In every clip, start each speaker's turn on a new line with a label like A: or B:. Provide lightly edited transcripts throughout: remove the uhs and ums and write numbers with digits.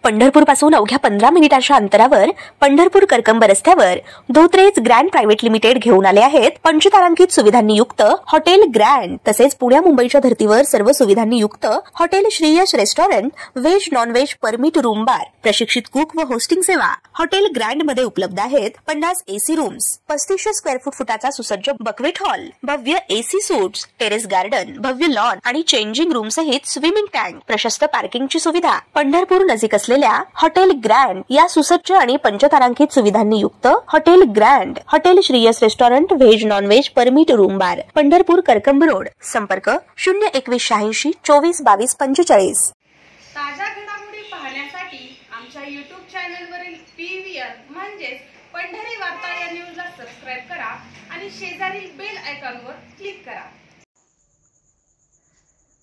A: पंढरपूर पासून अवघ्या 15 मिनिटांच्या अंतरावर पंढरपूर करकंब रस्त्यावर धोत्रेज ग्रँड प्रायव्हेट लिमिटेड घेऊन आले आहेत पंचतारांकित सुविधांनी युक्त हॉटेल ग्रँड। तसेच पुण्या मुंबईच्या धर्तीवर सर्व सुविधांनी युक्त hotel Shriyash restaurant, veg non veg permit room bar, प्रशिक्षित कुक व होस्टिंग सेवा हॉटेल ग्रँड मध्ये उपलब्ध आहेत। 50 एसी रूम्स, 3500 स्क्वेअर फुटाचा सुसज्ज बक्वेट हॉल, भव्य एसी सूट्स, टेरेस गार्डन, भव्य लॉन आणि चेंजिंग रूम सहित स्विमिंग टँक, प्रशस्त पार्किंगची सुविधा। पंढरपूर नजीक असलेल्या हॉटेल ग्रँड या सुसज्ज आणि पंचतारांकित सुविधांनी युक्त hotel grand, hotel Shriyas restaurant, veg non veg permit room बार, पंढरपूर करकंब रोड। संपर्क 02186 24 22 45।
B: ताज्या घडामोडी पाहण्यासाठी आमच्या YouTube चॅनलवरील PVR म्हणजेच पंढरी वार्ता या न्यूजला सबस्क्राइब करा आणि शेजारील बेल आयकॉनवर क्लिक करा।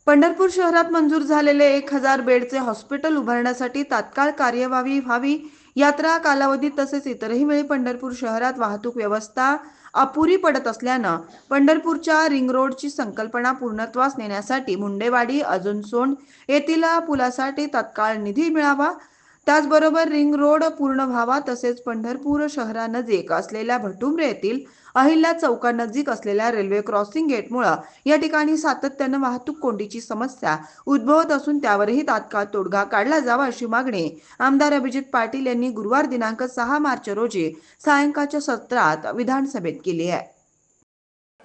C: पंढरपूर शहरात मंजूर झालेले 1000 बेडचे हॉस्पिटल उभारण्यासाठी तात्काळ कार्यवाही व्हावी। यात्रा कालावधीत तसेच इतरही वेळी पंढरपूर शहरात वाहतूक व्यवस्था अपुरी पडत असल्यानं पंढरपूरच्या रिंग रोडची संकल्पना पूर्णत्वास नेण्यासाठी मुंडेवाडी अजूनसोंड येथील पुलासाठी तात्काळ निधी मिळावा। त्याचबरोबर रिंग रोड पूर्ण व्हावा। तसेच पंढरपूर शहरानजीक असलेल्या भटुंबरे येथील अहिल्या चौकानजीक असलेल्या रेल्वे क्रॉसिंग गेटमुळे या ठिकाणी सातत्याने वाहतूक कोंडीची समस्या उद्भवत असून त्यावरही तात्काळ तोडगा काढला जावा अशी मागणी आमदार अभिजित पाटील यांनी गुरुवार दिनांक 6 मार्च रोजी सायंकाळच्या सत्रात विधानसभेत केली आहे।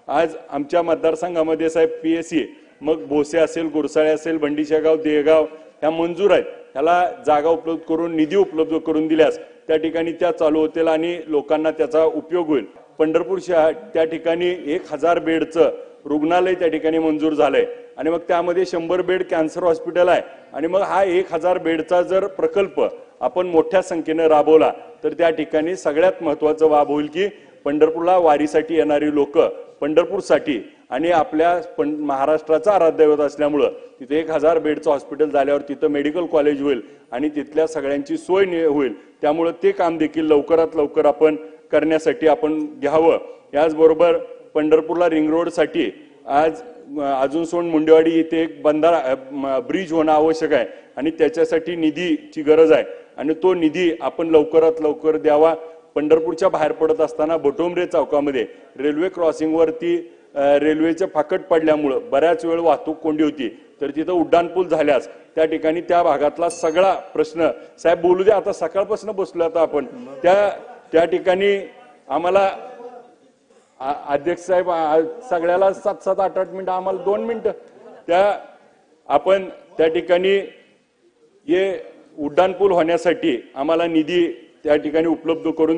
D: आज आमच्या मतदारसंघामध्ये साहेब PSC मग भोसे असेल, गुरसाळे असेल, बंडीशेगाव, देगाव ह्या मंजूर आहेत। त्याला जागा उपलब्ध करून निधी उपलब्ध करून दिल्यास त्या ठिकाणी त्या चालू होतील आणि लोकांना त्याचा उपयोग होईल। पंढरपूर शहर त्या ठिकाणी 1000 बेडचं रुग्णालय त्या ठिकाणी मंजूर झालंय आणि मग त्यामध्ये 100 बेड कॅन्सर हॉस्पिटल आहे आणि मग हा 1000 बेडचा जर प्रकल्प आपण मोठ्या संख्येने राबवला तर त्या ठिकाणी सगळ्यात महत्त्वाचं बाब होईल की पंढरपूरला वारीसाठी येणारी लोक पंढरपूरसाठी आणि आपल्या महाराष्ट्राचा आराध्यदैवत असल्यामुळे तिथे 1000 बेडचं हॉस्पिटल झाल्यावर तिथं मेडिकल कॉलेज होईल आणि तिथल्या सगळ्यांची सोय होईल। त्यामुळे ते काम देखील लवकरात लवकर आपण करण्यासाठी आपण घ्यावं। याचबरोबर पंढरपूरला रिंग रोडसाठी आज अजूनसोंड मुंडेवाडी इथे एक बंधारा ब्रिज होणं आवश्यक आहे आणि त्याच्यासाठी निधीची गरज आहे आणि तो निधी आपण लवकरात लवकर द्यावा। पंढरपूरच्या बाहेर पडत असताना भटुंबरे चौकामध्ये रेल्वे क्रॉसिंग वरती रेल्वेचे फाकट पडल्यामुळे बऱ्याच वेळ वाहतूक कोंडी होती, तर तिथं उड्डाणपूल झाल्यास त्या ठिकाणी त्या भागातला सगळा प्रश्न साहेब बोलू द्या। आता सकाळपासून बसलो आता आपण त्या ठिकाणी आम्हाला अध्यक्ष साहेब सगळ्याला 7-7, 8-8 मिनिटं आम्हाला 2 मिनिटं त्या आपण त्या ठिकाणी हे उड्डाणपूल होण्यासाठी आम्हाला निधी त्या ठिकाणी उपलब्ध करून